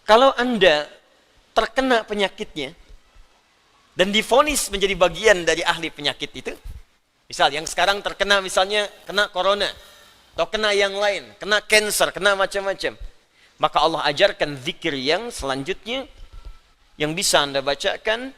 Kalau Anda terkena penyakitnya dan divonis menjadi bagian dari ahli penyakit itu, misal yang sekarang terkena misalnya kena corona atau kena yang lain, kena cancer, kena macam-macam, maka Allah ajarkan zikir yang selanjutnya yang bisa Anda bacakan,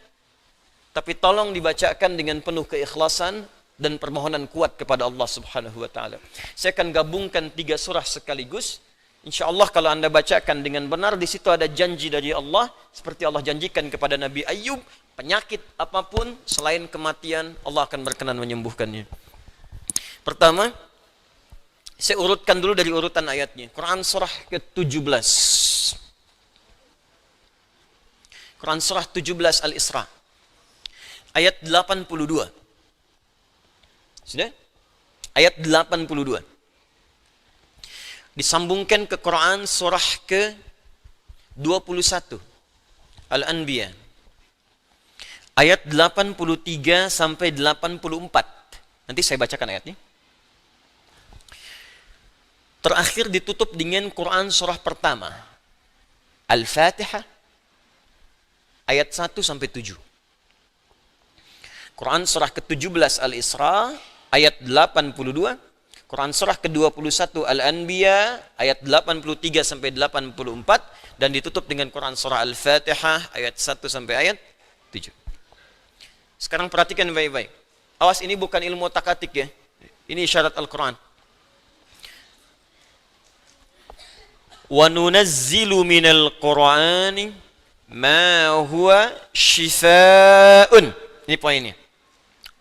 tapi tolong dibacakan dengan penuh keikhlasan dan permohonan kuat kepada Allah Subhanahu wa taala. Saya akan gabungkan 3 surah sekaligus. Insya Allah kalau Anda bacakan dengan benar, di situ ada janji dari Allah, seperti Allah janjikan kepada Nabi Ayub, penyakit apapun selain kematian, Allah akan berkenan menyembuhkannya. Pertama, saya urutkan dulu dari urutan ayatnya. Quran surah ke-17. Quran surah 17 Al-Isra. Ayat 82. Sudah? Ayat 82. Disambungkan ke Quran surah ke-21 Al-Anbiya ayat 83 sampai 84. Nanti saya bacakan ayatnya. Terakhir ditutup dengan Quran surah pertama Al-Fatihah ayat 1 sampai 7. Quran surah ke-17 Al-Isra ayat 82. Quran surah ke-21 Al-Anbiya ayat 83 sampai 84 dan ditutup dengan Quran surah Al-Fatihah ayat 1 sampai ayat 7. Sekarang perhatikan baik-baik. Awas, ini bukan ilmu otak-atik ya. Ini isyarat Al-Quran. Wa nunazzilu minal Qur'ani ma huwa shifaa'un. Ini poinnya.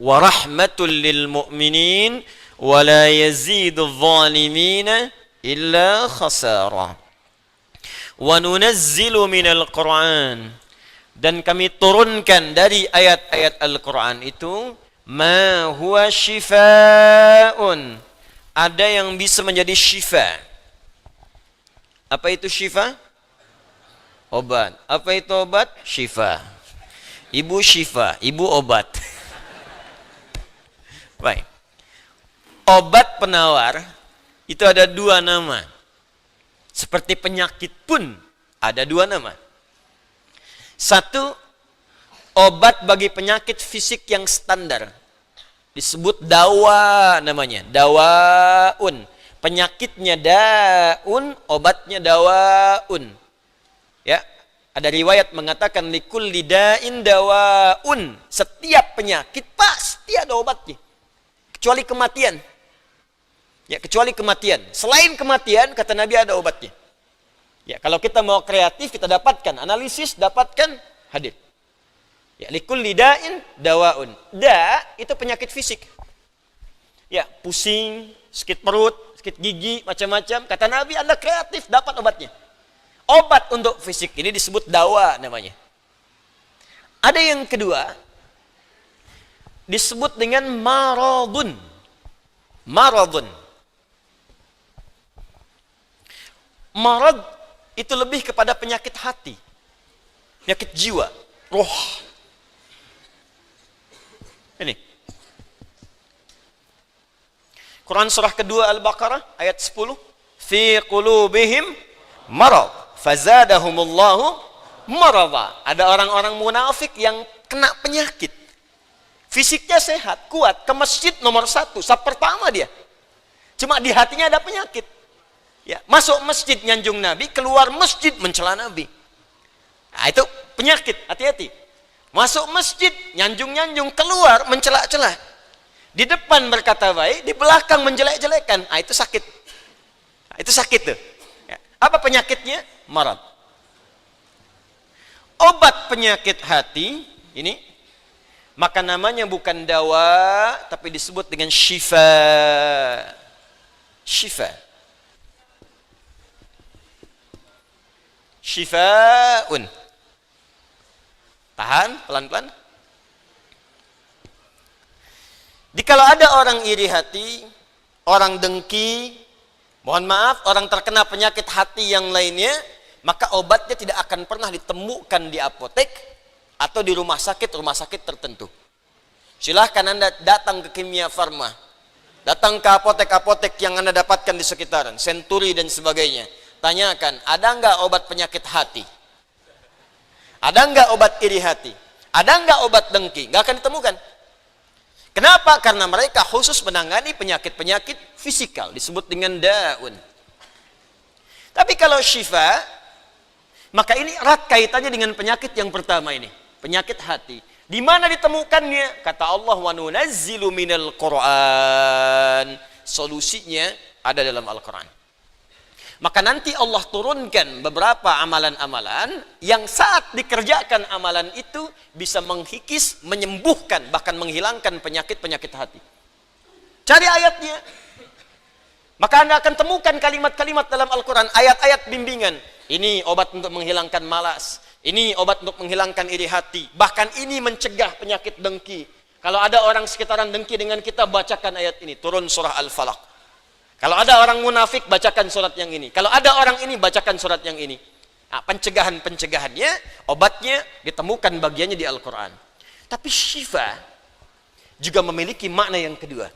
Wa rahmatul lil mu'minin وَلَا يَزِيدُ الظَّالِمِينَ إِلَّا خَسَارًا وَنُنَزِّلُ مِنَ الْقُرْآنِ. Dan kami turunkan dari ayat-ayat Al-Quran itu مَا هُوَ شِفَاءٌ, ada yang bisa menjadi syifa. Apa itu syifa? Obat. Apa itu obat? Syifa. Ibu syifa, ibu obat. Baik. Obat penawar itu ada 2 nama. Seperti penyakit pun ada 2 nama. Satu, obat bagi penyakit fisik yang standar. Disebut dawa namanya. Dawaun. Penyakitnya daun, obatnya dawaun. Ya, ada riwayat mengatakan likulli da'in dawaun. Setiap penyakit pasti ada obatnya. Kecuali kematian. Ya, kecuali kematian. Selain kematian, kata Nabi, ada obatnya. Ya, kalau kita mau kreatif, kita dapatkan analisis, dapatkan hadir. Ya, likulli da'in dawaun. Da itu penyakit fisik. Ya, pusing, sakit perut, sakit gigi, macam-macam. Kata Nabi, Anda kreatif, dapat obatnya. Obat untuk fisik ini disebut dawa namanya. Ada yang kedua, disebut dengan maradun. Maradun. Marad itu lebih kepada penyakit hati, penyakit jiwa, roh. Ini Quran surah kedua Al-Baqarah ayat 10. Fi qulubihim marad fazadahumullahu marada. Ada orang-orang munafik yang kena penyakit. Fisiknya sehat, kuat, ke masjid nomor 1, saf pertama dia. Cuma di hatinya ada penyakit. Ya, masuk masjid nyanjung Nabi, keluar masjid mencela Nabi. Nah, itu penyakit, hati-hati. Masuk masjid, nyanjung-nyanjung, keluar mencela-cela. Di depan berkata baik, di belakang menjelek-jelekan. Nah, itu sakit. Nah, itu sakit tuh. Ya. Apa penyakitnya? Marad. Obat penyakit hati ini, maka namanya bukan dawa, tapi disebut dengan syifa. Syifa. Syifaun. Tahan, pelan-pelan. Jikalau ada orang iri hati, orang dengki, mohon maaf, orang terkena penyakit hati yang lainnya, maka obatnya tidak akan pernah ditemukan di apotek atau di rumah sakit tertentu. Silahkan Anda datang ke Kimia Farma, datang ke apotek-apotek yang Anda dapatkan di sekitaran, Century dan sebagainya. tanyakan, ada nggak obat penyakit hati? Ada nggak obat iri hati? Ada nggak obat dengki? Nggak akan ditemukan. Kenapa? Karena mereka khusus menangani penyakit-penyakit fisikal, disebut dengan daun. Tapi kalau syifa, maka ini erat kaitannya dengan penyakit yang pertama ini, penyakit hati. Di mana ditemukannya? Kata Allah, wa nunazzilu minal Qur'an. Solusinya ada dalam Al-Quran. Maka nanti Allah turunkan beberapa amalan-amalan yang saat dikerjakan amalan itu bisa menghikis, menyembuhkan, bahkan menghilangkan penyakit-penyakit hati. Cari ayatnya. Maka Anda akan temukan kalimat-kalimat dalam Al-Quran, ayat-ayat bimbingan. Ini obat untuk menghilangkan malas. Ini obat untuk menghilangkan iri hati. Bahkan ini mencegah penyakit dengki. Kalau ada orang sekitaran dengki dengan kita, bacakan ayat ini. Turun surah Al-Falaq. Kalau ada orang munafik, bacakan surat yang ini. Kalau ada orang ini, bacakan surat yang ini. Nah, pencegahan-pencegahannya, obatnya ditemukan bagiannya di Al-Quran. Tapi syifa juga memiliki makna yang kedua.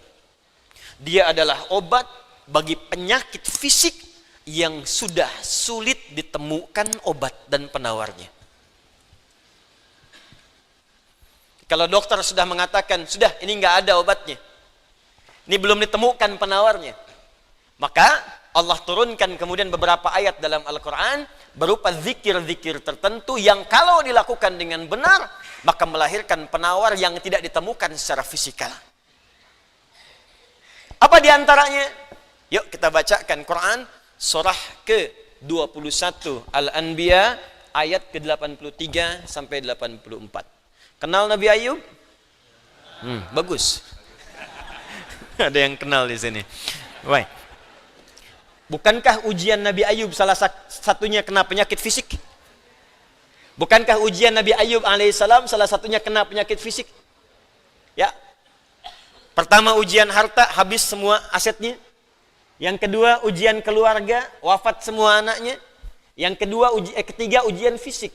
Dia adalah obat bagi penyakit fisik yang sudah sulit ditemukan obat dan penawarnya. Kalau dokter sudah mengatakan, sudah ini nggak ada obatnya, ini belum ditemukan penawarnya, maka Allah turunkan kemudian beberapa ayat dalam Al-Quran berupa zikir-zikir tertentu yang kalau dilakukan dengan benar, maka melahirkan penawar yang tidak ditemukan secara fisikal. Apa diantaranya? Yuk kita bacakan Quran surah ke-21 Al-Anbiya ayat ke-83 sampai 84. Kenal Nabi Ayub? Bagus. Ada yang kenal di sini. Baik. Bukankah ujian Nabi Ayub salah satunya kena penyakit fisik? Bukankah ujian Nabi Ayub alaihissalam salah satunya kena penyakit fisik? Ya. Pertama ujian harta, habis semua asetnya. Yang kedua ujian keluarga, wafat semua anaknya. Yang kedua ketiga ujian fisik.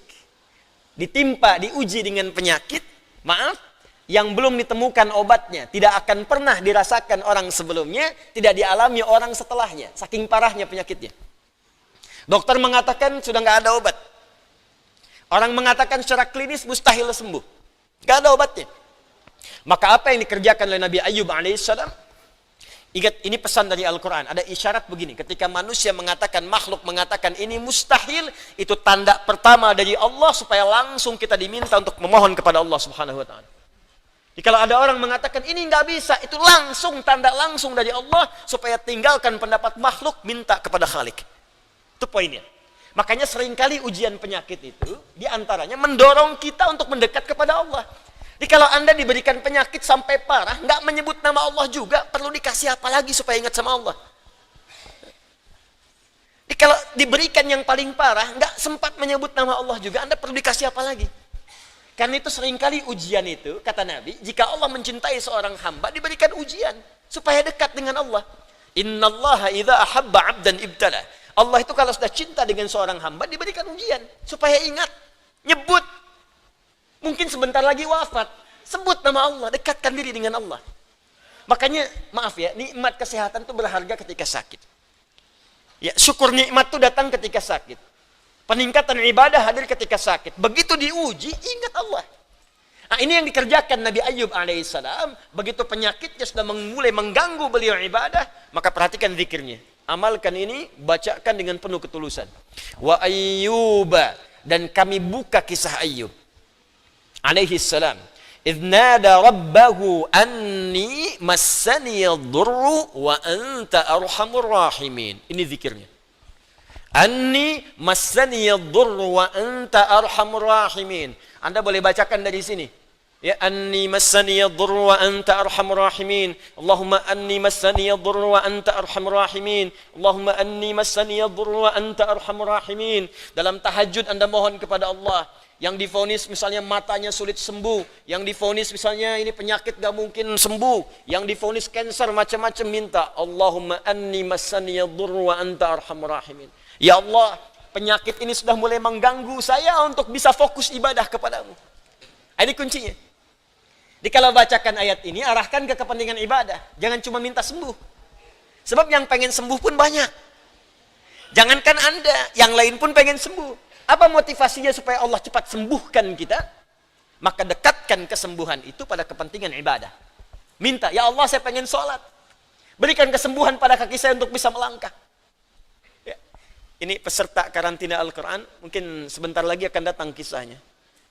Ditimpa, diuji dengan penyakit, maaf, yang belum ditemukan obatnya, tidak akan pernah dirasakan orang sebelumnya, tidak dialami orang setelahnya, saking parahnya penyakitnya. Dokter mengatakan sudah nggak ada obat. Orang mengatakan secara klinis mustahil sembuh, nggak ada obatnya. Maka apa yang dikerjakan oleh Nabi Ayub alaihissalam? Ingat, ini pesan dari Al-Quran. Ada isyarat begini. Ketika manusia mengatakan, makhluk mengatakan ini mustahil, itu tanda pertama dari Allah supaya langsung kita diminta untuk memohon kepada Allah subhanahu wa ta'ala. Jadi kalau ada orang mengatakan ini nggak bisa, itu langsung tanda langsung dari Allah supaya tinggalkan pendapat makhluk, minta kepada Khalik. Itu poinnya. Makanya seringkali ujian penyakit itu diantaranya mendorong kita untuk mendekat kepada Allah. Jadi kalau Anda diberikan penyakit sampai parah, nggak menyebut nama Allah juga, perlu dikasih apa lagi supaya ingat sama Allah? Jadi kalau diberikan yang paling parah, nggak sempat menyebut nama Allah juga, Anda perlu dikasih apa lagi? Karena itu seringkali ujian itu, kata Nabi, jika Allah mencintai seorang hamba, diberikan ujian supaya dekat dengan Allah. Innallaha idza ahabba 'abdan ibtala. Allah itu kalau sudah cinta dengan seorang hamba, diberikan ujian supaya ingat, nyebut. Mungkin sebentar lagi wafat, sebut nama Allah, dekatkan diri dengan Allah. Makanya, maaf ya, nikmat kesehatan itu berharga ketika sakit. Ya, syukur nikmat itu datang ketika sakit. Peningkatan ibadah hadir ketika sakit. Begitu diuji, ingat Allah. Nah, ini yang dikerjakan Nabi Ayub alaihissalam. Begitu penyakitnya sudah mulai mengganggu beliau ibadah, maka perhatikan zikirnya. Amalkan ini, bacakan dengan penuh ketulusan. Wa ayyuba, dan kami buka kisah Ayub alaihi salam. Idh nada rabbahu anni massani yadurru wa anta arhamur rahimin. Ini zikirnya. Anni massani yadurru wa anta arhamur rahimin. Anda boleh bacakan dari sini. Ya, anni massani yadurru wa anta arhamur rahimin. Allahumma anni massani yadurru wa anta arhamur rahimin. Allahumma anni massani yadurru wa anta arhamur rahimin. Dalam tahajud Anda mohon kepada Allah. Yang divonis misalnya matanya sulit sembuh, yang divonis misalnya ini penyakit gak mungkin sembuh, yang divonis cancer macam-macam, minta Allahumma anni massani yadurru wa anta arhamur rahimin. Ya Allah, penyakit ini sudah mulai mengganggu saya untuk bisa fokus ibadah kepadamu. Ini kuncinya. Jadi kalau bacakan ayat ini, arahkan ke kepentingan ibadah, jangan cuma minta sembuh. Sebab yang pengen sembuh pun banyak. Jangankan Anda, yang lain pun pengen sembuh. Apa motivasinya supaya Allah cepat sembuhkan kita? Maka dekatkan kesembuhan itu pada kepentingan ibadah. Minta, ya Allah saya pengen sholat. Berikan kesembuhan pada kaki saya untuk bisa melangkah. Ya. Ini peserta karantina Al-Quran, mungkin sebentar lagi akan datang kisahnya.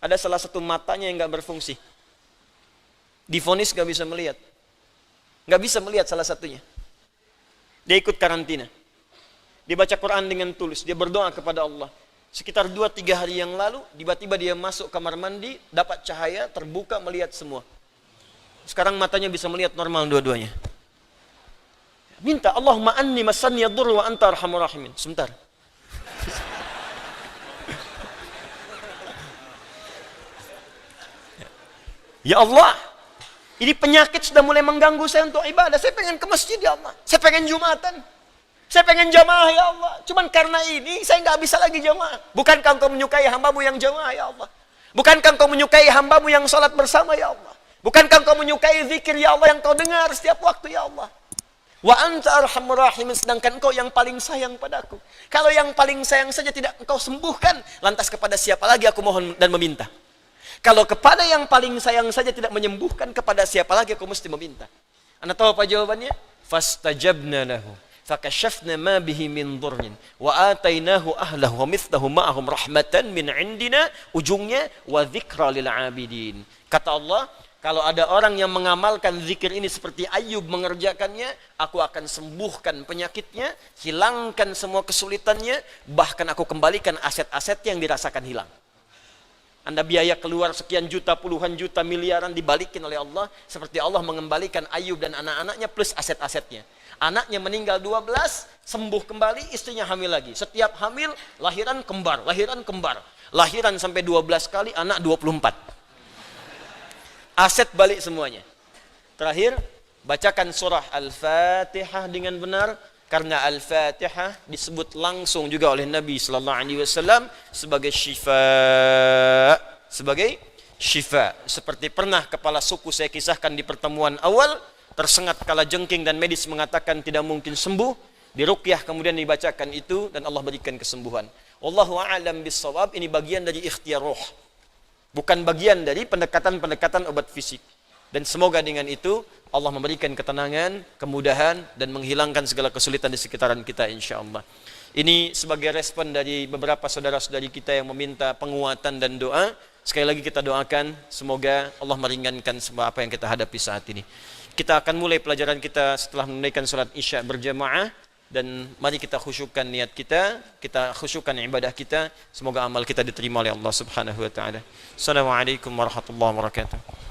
Ada salah satu matanya yang nggak berfungsi. Divonis nggak bisa melihat. Nggak bisa melihat salah satunya. Dia ikut karantina. Dia baca Quran dengan tulus. Dia berdoa kepada Allah. Sekitar 2-3 hari yang lalu, tiba-tiba dia masuk kamar mandi, dapat cahaya, terbuka, melihat semua. Sekarang matanya bisa melihat normal dua-duanya. Minta, Allahumma anni masanni yadur wa anta arhamur rahimin. Sebentar. Ya Allah, ini penyakit sudah mulai mengganggu saya untuk ibadah. Saya pengen ke masjid ya Allah. Saya pengen Jumatan. Saya pengen jamaah ya Allah. Cuman karena ini saya nggak bisa lagi jamaah. Bukankah engkau menyukai hambamu yang jamaah ya Allah? Bukankah engkau menyukai hambamu yang sholat bersama ya Allah? Bukankah engkau menyukai zikir ya Allah yang kau dengar setiap waktu ya Allah? Wa anta arhamur rahimin, sedangkan engkau yang paling sayang padaku. Kalau yang paling sayang saja tidak engkau sembuhkan, lantas kepada siapa lagi aku mohon dan meminta? Kalau kepada yang paling sayang saja tidak menyembuhkan, kepada siapa lagi aku mesti meminta? Anda tahu apa jawabannya? Fastajabna lahu fakashafna ma bihi min dhurrin wa atainahu ahlahu wa mithlahu ma'ahum rahmatan min indina, ujungnya wa dzikra lil abidin. Kata Allah, kalau ada orang yang mengamalkan zikir ini seperti Ayub mengerjakannya, aku akan sembuhkan penyakitnya, hilangkan semua kesulitannya, bahkan aku kembalikan aset-aset yang dirasakan hilang. Anda biaya keluar sekian juta, puluhan juta, miliaran dibalikin oleh Allah, seperti Allah mengembalikan Ayub dan anak-anaknya plus aset-asetnya. Anaknya meninggal 12, sembuh kembali, istrinya hamil lagi. Setiap hamil, lahiran kembar, lahiran kembar. Lahiran sampai 12 kali, anak 24. Aset balik semuanya. Terakhir, bacakan surah Al-Fatihah dengan benar, karena Al-Fatihah disebut langsung juga oleh Nabi sallallahu alaihi wasallam sebagai syifa, sebagai syifa. Seperti pernah kepala suku saya kisahkan di pertemuan awal, tersengat kala jengking dan medis mengatakan tidak mungkin sembuh, diruqyah kemudian dibacakan itu dan Allah berikan kesembuhan. Wallahu a'lam bissawab. Ini bagian dari ikhtiar roh, bukan bagian dari pendekatan-pendekatan obat fisik. Dan semoga dengan itu Allah memberikan ketenangan, kemudahan, dan menghilangkan segala kesulitan di sekitaran kita insyaAllah. Ini sebagai respon dari beberapa saudara-saudari kita yang meminta penguatan dan doa. Sekali lagi kita doakan, semoga Allah meringankan semua apa yang kita hadapi saat ini. Kita akan mulai pelajaran kita setelah menunaikan salat Isya berjamaah. Dan mari kita khusyukkan niat kita khusyukkan ibadah kita. Semoga amal kita diterima oleh Allah Subhanahu wa taala. Assalamualaikum warahmatullahi wabarakatuh.